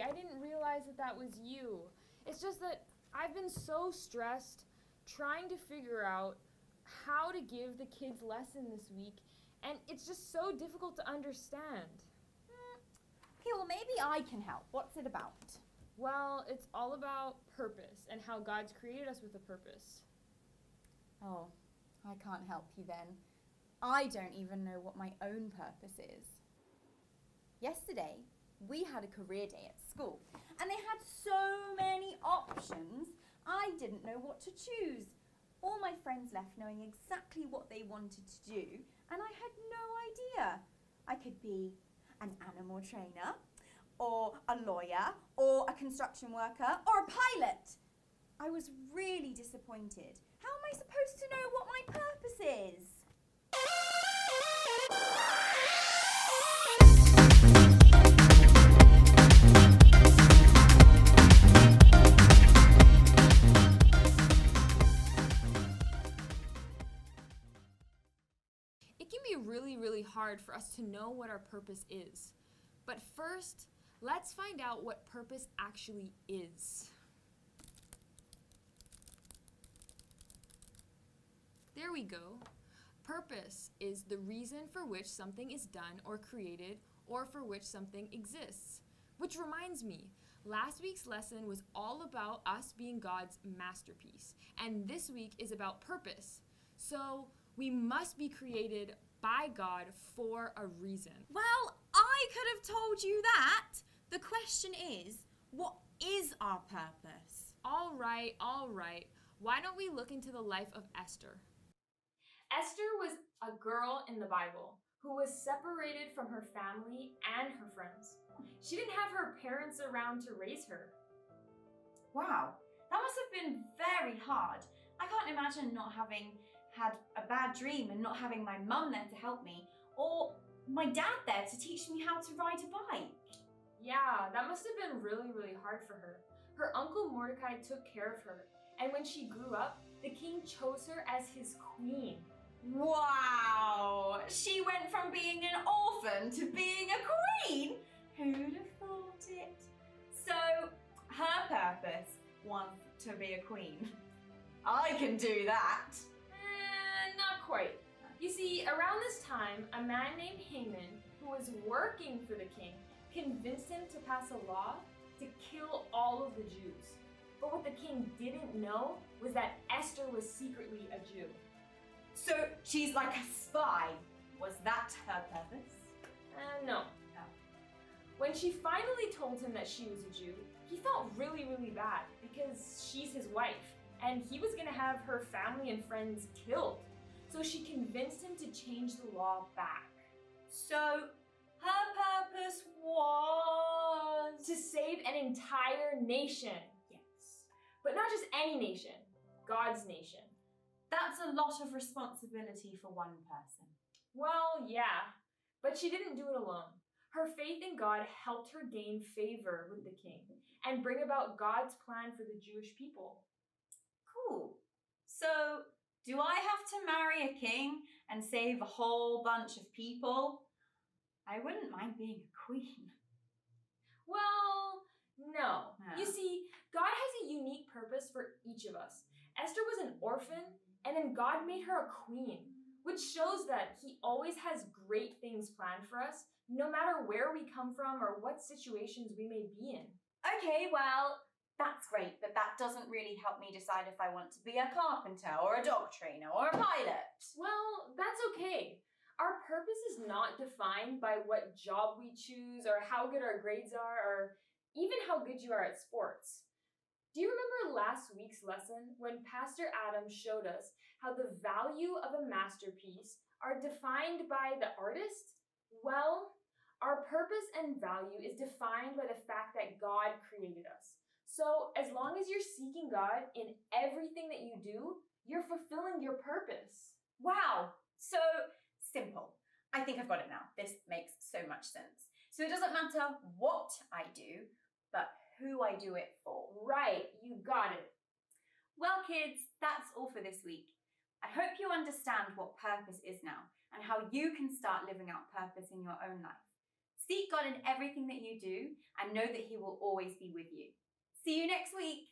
I didn't realize that was you. It's just that I've been so stressed trying to figure out how to give the kids lesson this week, and it's just so difficult to understand. Okay, well, maybe I can help. What's it about? Well, it's all about purpose and how God's created us with a purpose. Oh, I can't help you then. I don't even know what my own purpose is. Yesterday, we had a career day at school, and they had so many options, I didn't know what to choose. All my friends left knowing exactly what they wanted to do, and I had no idea. I could be an animal trainer, or a lawyer, or a construction worker, or a pilot. I was really disappointed. How am I supposed to know what my purpose is? It can be really, really hard for us to know what our purpose is. But first, let's find out what purpose actually is. There we go. Purpose is the reason for which something is done or created, or for which something exists. Which reminds me, last week's lesson was all about us being God's masterpiece, and this week is about purpose. So we must be created by God for a reason. Well, I could have told you that. The question is, what is our purpose? All right. Why don't we look into the life of Esther? Esther was a girl in the Bible who was separated from her family and her friends. She didn't have her parents around to raise her. Wow, that must have been very hard. I can't imagine not having had a bad dream and not having my mum there to help me, or my dad there to teach me how to ride a bike. Yeah, that must have been really, really hard for her. Her uncle Mordecai took care of her, and when she grew up, the king chose her as his queen. Wow! She went from being an orphan to being a queen! Who'd have thought it? So, her purpose was to be a queen. I can do that! Not quite. You see, around this time, a man named Haman, who was working for the king, convinced him to pass a law to kill all of the Jews. But what the king didn't know was that Esther was secretly a Jew. So she's like a spy. Was that her purpose? No. When she finally told him that she was a Jew, he felt really, really bad because she's his wife and he was going to have her family and friends killed. So she convinced him to change the law back. So her purpose was to save an entire nation. Yes. But not just any nation, God's nation. That's a lot of responsibility for one person. Well, yeah, but she didn't do it alone. Her faith in God helped her gain favor with the king and bring about God's plan for the Jewish people. Cool. So, do I have to marry a king and save a whole bunch of people? I wouldn't mind being a queen. Well, no. Yeah. You see, God has a unique purpose for each of us. Esther was an orphan, and then God made her a queen, which shows that He always has great things planned for us, no matter where we come from or what situations we may be in. Okay, well, that's great, but that doesn't really help me decide if I want to be a carpenter or a dog trainer or a pilot. Well, that's okay. Our purpose is not defined by what job we choose or how good our grades are or even how good you are at sports. Do you remember last week's lesson when Pastor Adam showed us how the value of a masterpiece are defined by the artist? Well, our purpose and value is defined by the fact that God created us. So as long as you're seeking God in everything that you do, you're fulfilling your purpose. Wow, so simple. I think I've got it now. This makes so much sense. So it doesn't matter what I do, but who I do it for. Right, you got it. Well, kids, that's all for this week. I hope you understand what purpose is now and how you can start living out purpose in your own life. Seek God in everything that you do and know that He will always be with you. See you next week.